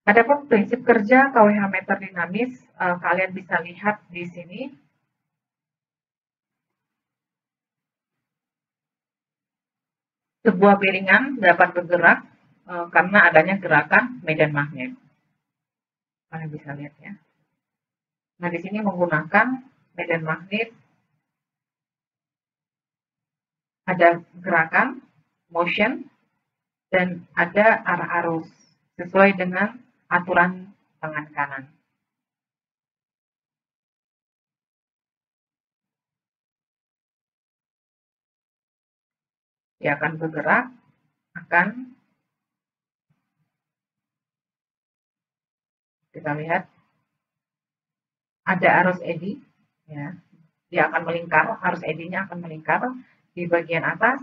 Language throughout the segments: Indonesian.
Adapun prinsip kerja KWH meter dinamis, kalian bisa lihat di sini. Sebuah piringan dapat bergerak karena adanya gerakan medan magnet. Kalian bisa lihat ya. Nah, di sini menggunakan medan magnet, ada gerakan, motion, dan ada arah arus sesuai dengan aturan tangan kanan. Dia akan bergerak, akan kita lihat ada arus eddy, ya. Dia akan melingkar, arus eddy-nya akan melingkar di bagian atas.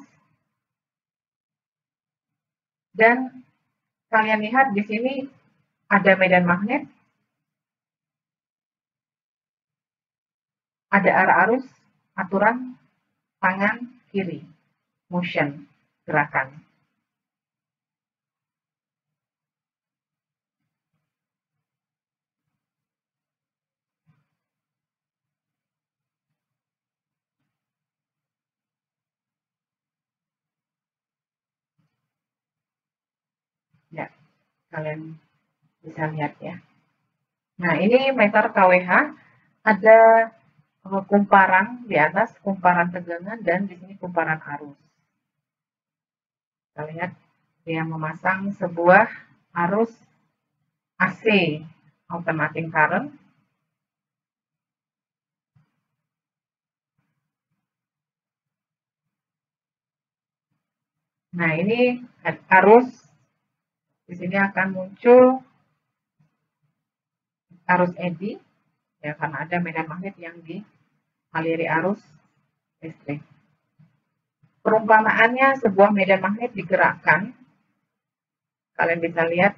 Dan kalian lihat di sini ada medan magnet, ada arah arus, aturan tangan kiri, motion, gerakan. Ya, kalian bisa lihat ya. Nah, ini meter KWH, ada kumparan di atas, kumparan tegangan, dan di sini kumparan arus. Kita lihat dia memasang sebuah arus AC, alternating current. Nah, ini arus, di sini akan muncul arus eddy, ya, karena ada medan magnet yang dialiri arus listrik. Perumpamaannya sebuah medan magnet digerakkan, kalian bisa lihat,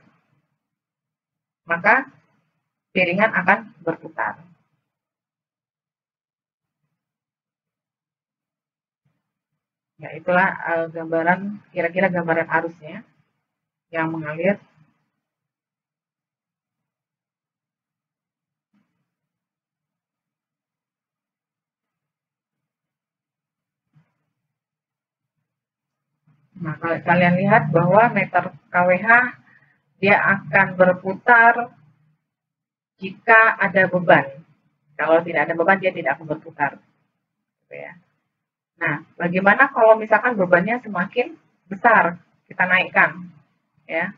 maka piringan akan berputar. Ya, itulah gambaran, kira-kira gambaran arusnya yang mengalir. Nah, kalau kalian lihat bahwa meter KWH dia akan berputar jika ada beban. Kalau tidak ada beban, dia tidak akan berputar. Gitu ya. Nah, bagaimana kalau misalkan bebannya semakin besar, kita naikkan, ya,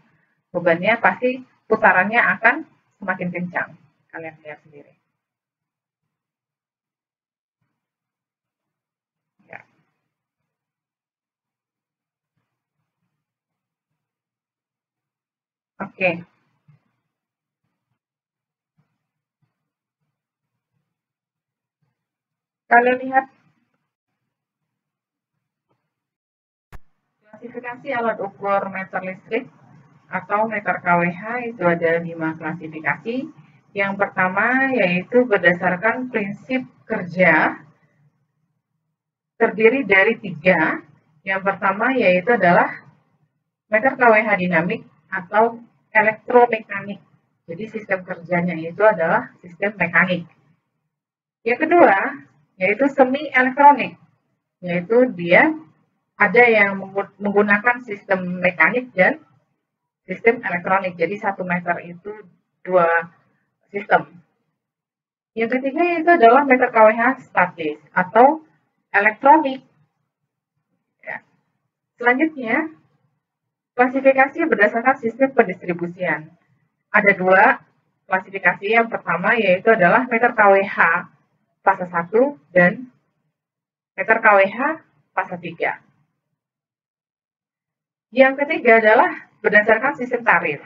bebannya pasti putarannya akan semakin kencang. Kalian lihat sendiri. Ya. Oke. Kalian lihat klasifikasi alat ukur meter listrik atau meter KWH itu ada 5 klasifikasi. Yang pertama yaitu berdasarkan prinsip kerja, terdiri dari 3. Yang pertama yaitu adalah meter KWH dinamik atau elektromekanik. Jadi sistem kerjanya itu adalah sistem mekanik. Yang kedua yaitu semi elektronik, yaitu dia ada yang menggunakan sistem mekanik dan sistem elektronik. Jadi 1 meter itu 2 sistem. Yang ketiga itu adalah meter KWH statis atau elektronik. Ya. Selanjutnya, klasifikasi berdasarkan sistem pendistribusian. Ada 2 klasifikasi. Yang pertama yaitu adalah meter KWH fase 1 dan meter KWH fase 3. Yang ketiga adalah berdasarkan sistem tarif.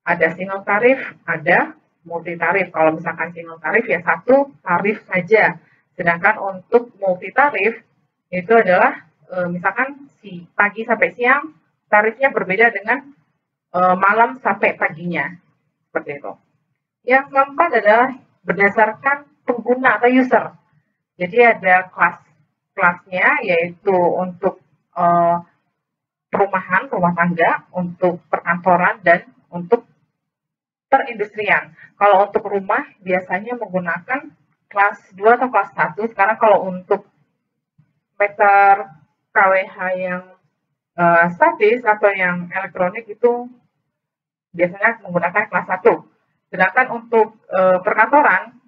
Ada single tarif, ada multi tarif. Kalau misalkan single tarif ya 1 tarif saja. Sedangkan untuk multi tarif itu adalah misalkan pagi sampai siang tarifnya berbeda dengan malam sampai paginya. Seperti itu. Yang keempat adalah berdasarkan pengguna atau user. Jadi ada kelasnya yaitu untuk perumahan, rumah tangga, untuk perkantoran, dan untuk perindustrian. Kalau untuk rumah biasanya menggunakan kelas 2 atau kelas 1. Sekarang kalau untuk meter kWh yang statis atau yang elektronik itu biasanya menggunakan kelas 1. Sedangkan untuk perkantoran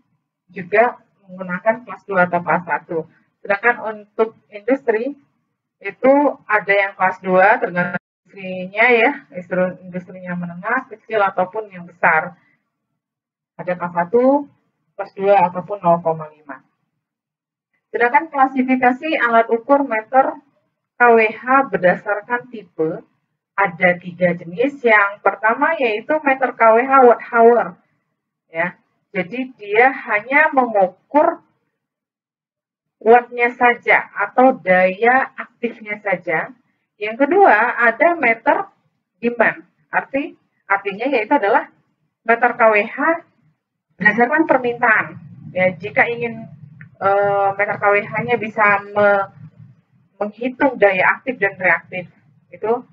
juga menggunakan kelas 2 atau kelas 1. Sedangkan untuk industri itu ada yang kelas 2 tergantung industrinya ya, industrinya menengah, kecil ataupun yang besar. Ada kelas 1, kelas 2 ataupun 0,5. Sedangkan klasifikasi alat ukur meter kWh berdasarkan tipe ada 3 jenis. Yang pertama yaitu meter kWh watt hour. Ya. Jadi dia hanya mengukur wattnya saja atau daya aktifnya saja. Yang kedua ada meter demand. Artinya yaitu adalah meter kWh berdasarkan permintaan. Ya, jika ingin meter kWh-nya bisa menghitung daya aktif dan reaktif, itu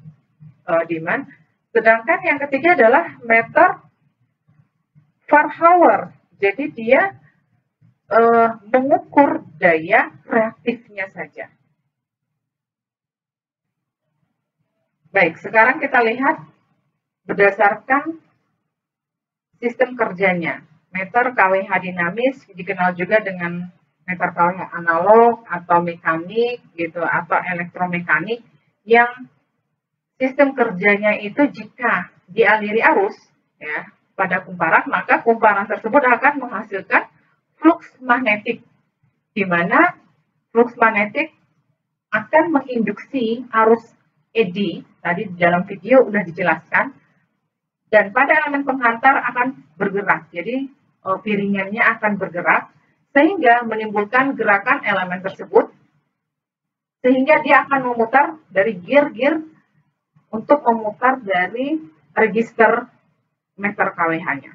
demand. Sedangkan yang ketiga adalah meter var hour. Jadi dia mengukur daya reaktifnya saja. Baik, sekarang kita lihat berdasarkan sistem kerjanya. Meter kWh dinamis dikenal juga dengan meter kWh analog atau mekanik gitu atau elektromekanik yang sistem kerjanya itu jika dialiri arus ya pada kumparan, maka kumparan tersebut akan menghasilkan flux magnetik, di mana flux magnetik akan menginduksi arus ED, tadi di dalam video sudah dijelaskan, dan pada elemen penghantar akan bergerak. Jadi piringannya akan bergerak sehingga menimbulkan gerakan elemen tersebut, sehingga dia akan memutar dari gear-gear untuk memutar dari register meter kWh-nya.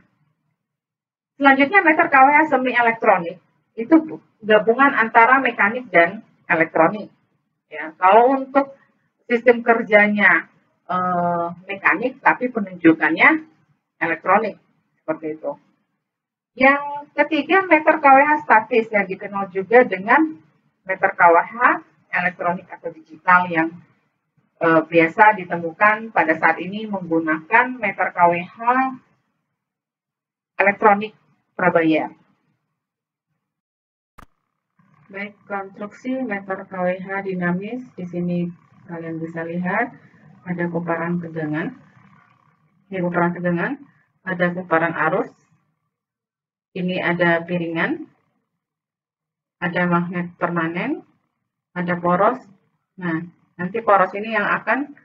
Selanjutnya meter kWh semi elektronik itu gabungan antara mekanik dan elektronik. Ya, kalau untuk sistem kerjanya mekanik, tapi penunjukannya elektronik seperti itu. Yang ketiga meter kWh statis yang dikenal juga dengan meter kWh elektronik atau digital yang biasa ditemukan pada saat ini menggunakan meter kWh elektronik prabayar. Baik, konstruksi meter kWh dinamis di sini kalian bisa lihat ada kumparan tegangan. Ini kumparan tegangan, ada kumparan arus. Ini ada piringan, ada magnet permanen, ada poros. Nah, nanti poros ini yang akan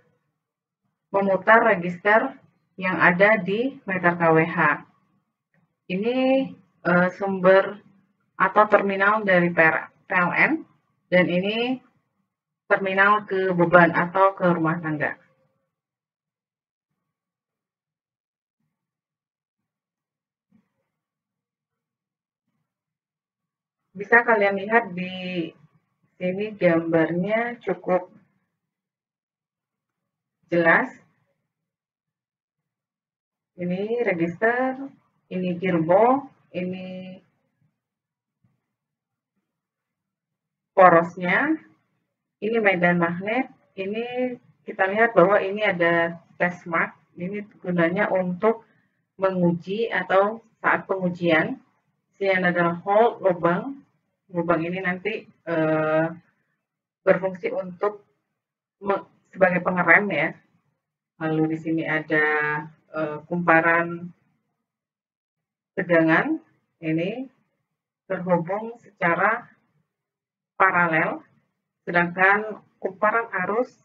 memutar register yang ada di meter kWh. Ini sumber atau terminal dari PLN, dan ini terminal ke beban atau ke rumah tangga. Bisa kalian lihat di sini gambarnya cukup jelas. Ini register, ini gearbox, ini porosnya, ini medan magnet, ini kita lihat bahwa ini ada test mark, ini gunanya untuk menguji atau saat pengujian. Ini adalah hole, lubang. Lubang ini nanti berfungsi untuk sebagai pengerem ya. Lalu di sini ada kumparan tegangan, ini terhubung secara paralel, sedangkan kumparan arus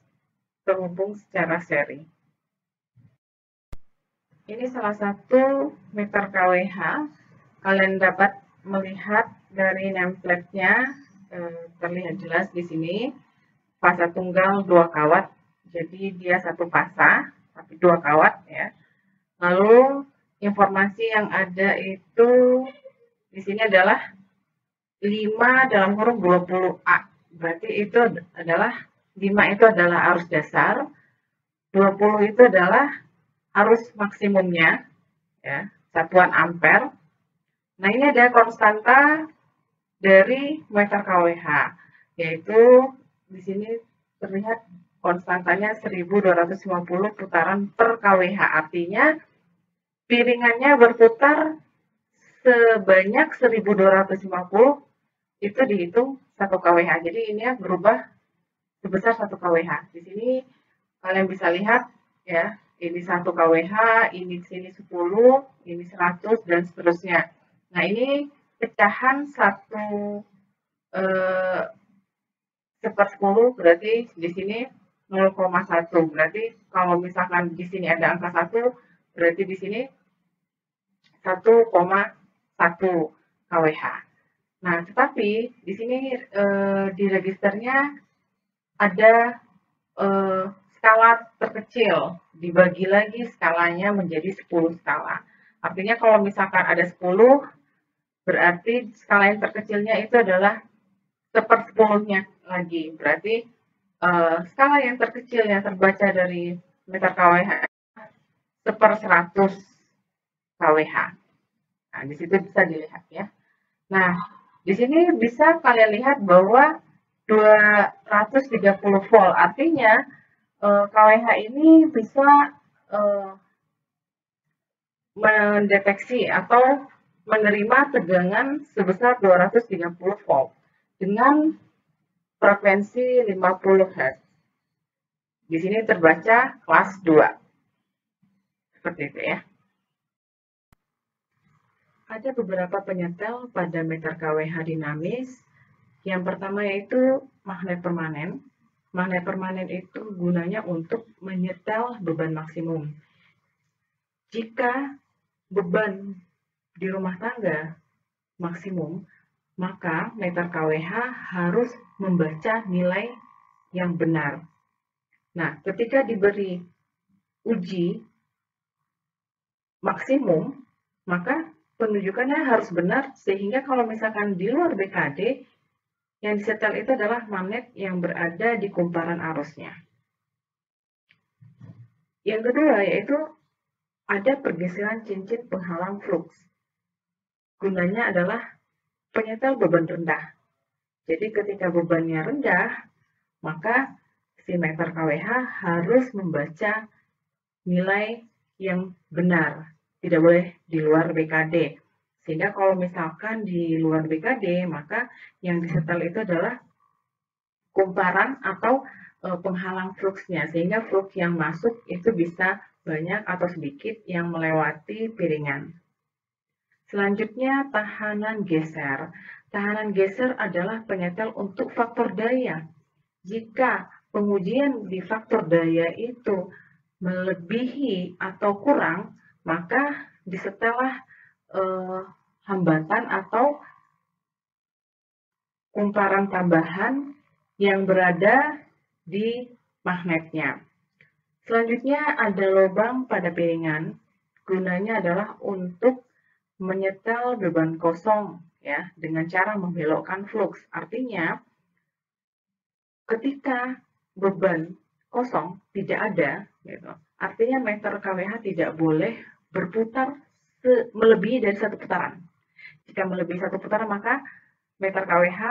terhubung secara seri. Ini salah satu meter kWh. Kalian dapat melihat dari nameplate-nya, terlihat jelas di sini fasa tunggal 2 kawat, jadi dia satu fasa tapi 2 kawat ya. Lalu informasi yang ada itu di sini adalah 5/20A, berarti itu adalah 5 itu adalah arus dasar, 20 itu adalah arus maksimumnya ya, satuan ampere. Nah, ini ada konstanta dari meter kWh, yaitu di sini terlihat konstantanya 1250 putaran per kWh. Artinya piringannya berputar sebanyak 1250, itu dihitung 1 kWh. Jadi ini berubah sebesar 1 kWh. Di sini kalian bisa lihat ya, ini 1 kWh, ini sini 10, ini 100 dan seterusnya. Nah, ini pecahan 1 1/10, berarti di sini 0,1. Berarti kalau misalkan di sini ada angka 1, berarti di sini 1,1 kWh. Nah, tetapi di sini di registernya ada skala terkecil, dibagi lagi skalanya menjadi 10 skala. Artinya kalau misalkan ada 10, berarti skala yang terkecilnya itu adalah 1/10-nya lagi. Berarti skala yang terkecil yang terbaca dari meter kWh 1/100 kWh. Nah, di situ bisa dilihat ya. Nah, di sini bisa kalian lihat bahwa 230 volt, artinya kWh ini bisa mendeteksi atau menerima tegangan sebesar 230 volt dengan frekuensi 50 Hz. Di sini terbaca kelas 2. Seperti itu ya. Ada beberapa penyetel pada meter kWh dinamis. Yang pertama yaitu magnet permanen. Magnet permanen itu gunanya untuk menyetel beban maksimum. Jika beban di rumah tangga maksimum, maka meter kWh harus membaca nilai yang benar. Nah, ketika diberi uji maksimum, maka penunjukannya harus benar, sehingga kalau misalkan di luar BKD, yang disetel itu adalah magnet yang berada di kumparan arusnya. Yang kedua yaitu ada pergeseran cincin penghalang flux. Gunanya adalah penyetel beban rendah. Jadi ketika bebannya rendah, maka si meter kWh harus membaca nilai yang benar. Tidak boleh di luar BKD. Sehingga kalau misalkan di luar BKD, maka yang disetel itu adalah kumparan atau penghalang fluksnya, sehingga flux yang masuk itu bisa banyak atau sedikit yang melewati piringan. Selanjutnya, tahanan geser. Tahanan geser adalah penyetel untuk faktor daya. Jika pengujian di faktor daya itu melebihi atau kurang, maka disetellah hambatan atau kumparan tambahan yang berada di magnetnya. Selanjutnya ada lubang pada piringan. Gunanya adalah untuk menyetel beban kosong ya, dengan cara membelokkan flux. Artinya ketika beban kosong tidak ada, gitu, artinya meter kWh tidak boleh berputar melebihi dari 1 putaran. Jika melebihi 1 putaran, maka meter kWh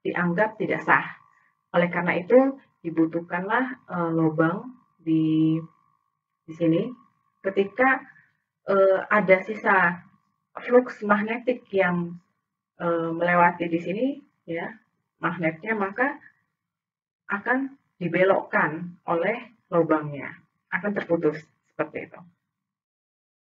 dianggap tidak sah. Oleh karena itu dibutuhkanlah lubang di sini. Ketika ada sisa flux magnetik yang melewati di sini ya magnetnya, maka akan dibelokkan oleh lubangnya, akan terputus.